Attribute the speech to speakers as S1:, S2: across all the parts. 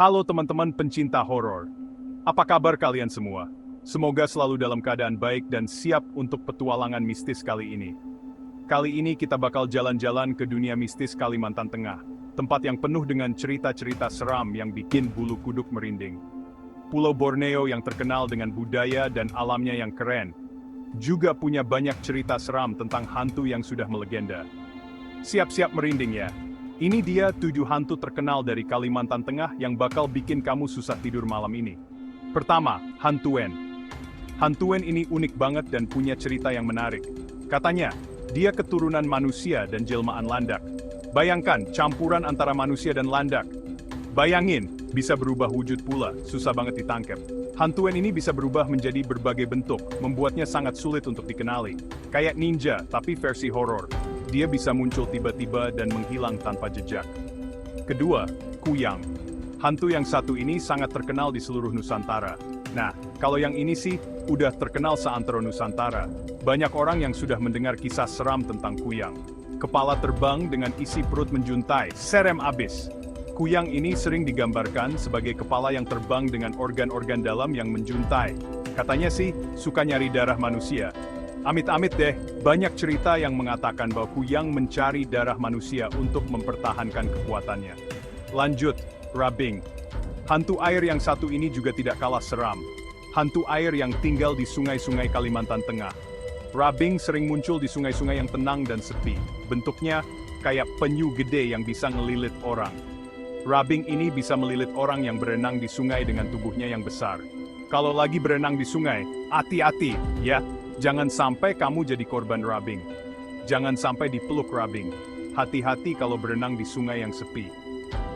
S1: Halo teman-teman pencinta horor. Apa kabar kalian semua? Semoga selalu dalam keadaan baik dan siap untuk petualangan mistis kali ini. Kali ini kita bakal jalan-jalan ke dunia mistis Kalimantan Tengah, tempat yang penuh dengan cerita-cerita seram yang bikin bulu kuduk merinding. Pulau Borneo yang terkenal dengan budaya dan alamnya yang keren, juga punya banyak cerita seram tentang hantu yang sudah melegenda. Siap-siap merinding ya. Ini dia 7 hantu terkenal dari Kalimantan Tengah yang bakal bikin kamu susah tidur malam ini. Pertama, Hantuen. Hantuen ini unik banget dan punya cerita yang menarik. Katanya, dia keturunan manusia dan jelmaan landak. Bayangkan, campuran antara manusia dan landak. Bayangin, bisa berubah wujud pula, susah banget ditangkap. Hantuen ini bisa berubah menjadi berbagai bentuk, membuatnya sangat sulit untuk dikenali. Kayak ninja, tapi versi horor. Dia bisa muncul tiba-tiba dan menghilang tanpa jejak. Kedua, Kuyang. Hantu yang satu ini sangat terkenal di seluruh Nusantara. Nah, kalau yang ini sih, udah terkenal seantero Nusantara. Banyak orang yang sudah mendengar kisah seram tentang Kuyang. Kepala terbang dengan isi perut menjuntai, serem abis. Kuyang ini sering digambarkan sebagai kepala yang terbang dengan organ-organ dalam yang menjuntai. Katanya sih, suka nyari darah manusia. Amit-amit deh, banyak cerita yang mengatakan bahwa Kuyang mencari darah manusia untuk mempertahankan kekuatannya. Lanjut, Rabing. Hantu air yang satu ini juga tidak kalah seram. Hantu air yang tinggal di sungai-sungai Kalimantan Tengah. Rabing sering muncul di sungai-sungai yang tenang dan sepi. Bentuknya kayak penyu gede yang bisa ngelilit orang. Rabing ini bisa melilit orang yang berenang di sungai dengan tubuhnya yang besar. Kalau lagi berenang di sungai, hati-hati, ya. Jangan sampai kamu jadi korban Rabing. Jangan sampai dipeluk Rabing. Hati-hati kalau berenang di sungai yang sepi.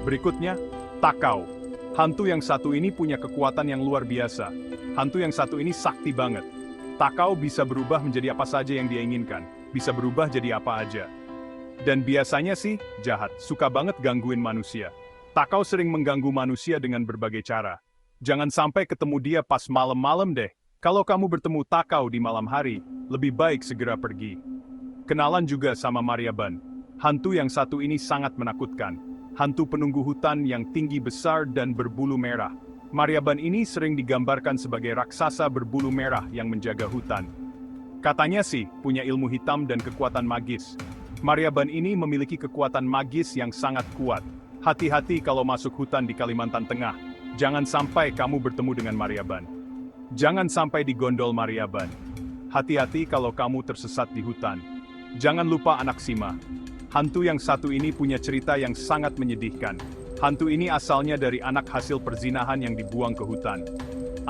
S1: Berikutnya, Takau. Hantu yang satu ini punya kekuatan yang luar biasa. Hantu yang satu ini sakti banget. Takau bisa berubah menjadi apa saja yang dia inginkan. Bisa berubah jadi apa aja. Dan biasanya sih, jahat. Suka banget gangguin manusia. Takau sering mengganggu manusia dengan berbagai cara. Jangan sampai ketemu dia pas malam-malam deh. Kalau kamu bertemu Takau di malam hari, lebih baik segera pergi. Kenalan juga sama Mariaban. Hantu yang satu ini sangat menakutkan. Hantu penunggu hutan yang tinggi besar dan berbulu merah. Mariaban ini sering digambarkan sebagai raksasa berbulu merah yang menjaga hutan. Katanya sih, punya ilmu hitam dan kekuatan magis. Mariaban ini memiliki kekuatan magis yang sangat kuat. Hati-hati kalau masuk hutan di Kalimantan Tengah. Jangan sampai kamu bertemu dengan Mariaban. Jangan sampai digondol Mariaban. Hati-hati kalau kamu tersesat di hutan. Jangan lupa anak Sima. Hantu yang satu ini punya cerita yang sangat menyedihkan. Hantu ini asalnya dari anak hasil perzinahan yang dibuang ke hutan.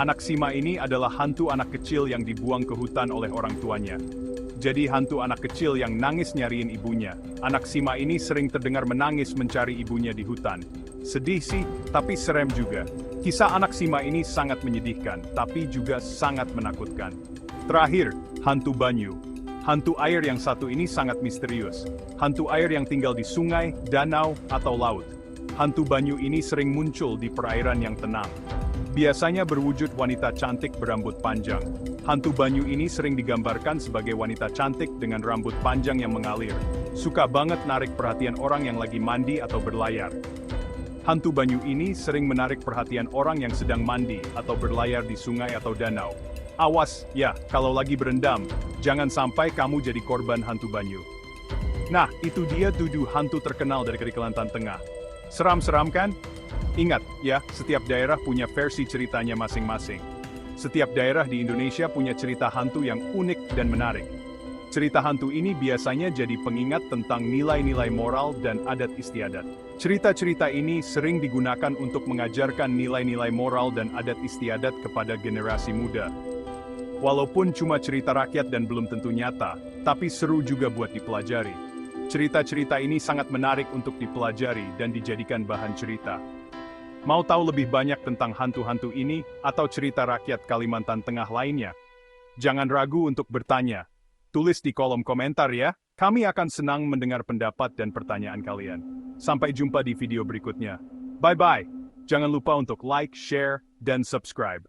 S1: Anak Sima ini adalah hantu anak kecil yang dibuang ke hutan oleh orang tuanya. Jadi hantu anak kecil yang nangis nyariin ibunya. Anak Sima ini sering terdengar menangis mencari ibunya di hutan. Sedih sih, tapi serem juga. Kisah anak Sima ini sangat menyedihkan, tapi juga sangat menakutkan. Terakhir, hantu Banyu. Hantu air yang satu ini sangat misterius. Hantu air yang tinggal di sungai, danau, atau laut. Hantu Banyu ini sering muncul di perairan yang tenang. Biasanya berwujud wanita cantik berambut panjang. Hantu Banyu ini sering digambarkan sebagai wanita cantik dengan rambut panjang yang mengalir. Suka banget narik perhatian orang yang lagi mandi atau berlayar. Hantu Banyu ini sering menarik perhatian orang yang sedang mandi atau berlayar di sungai atau danau. Awas, ya, kalau lagi berendam, jangan sampai kamu jadi korban hantu Banyu. Nah, itu dia 7 hantu terkenal dari Kalimantan Tengah. Seram-seram kan? Ingat, ya, setiap daerah punya versi ceritanya masing-masing. Setiap daerah di Indonesia punya cerita hantu yang unik dan menarik. Cerita hantu ini biasanya jadi pengingat tentang nilai-nilai moral dan adat istiadat. Cerita-cerita ini sering digunakan untuk mengajarkan nilai-nilai moral dan adat istiadat kepada generasi muda. Walaupun cuma cerita rakyat dan belum tentu nyata, tapi seru juga buat dipelajari. Cerita-cerita ini sangat menarik untuk dipelajari dan dijadikan bahan cerita. Mau tahu lebih banyak tentang hantu-hantu ini atau cerita rakyat Kalimantan Tengah lainnya? Jangan ragu untuk bertanya. Tulis di kolom komentar ya. Kami akan senang mendengar pendapat dan pertanyaan kalian. Sampai jumpa di video berikutnya. Bye-bye. Jangan lupa untuk like, share, dan subscribe.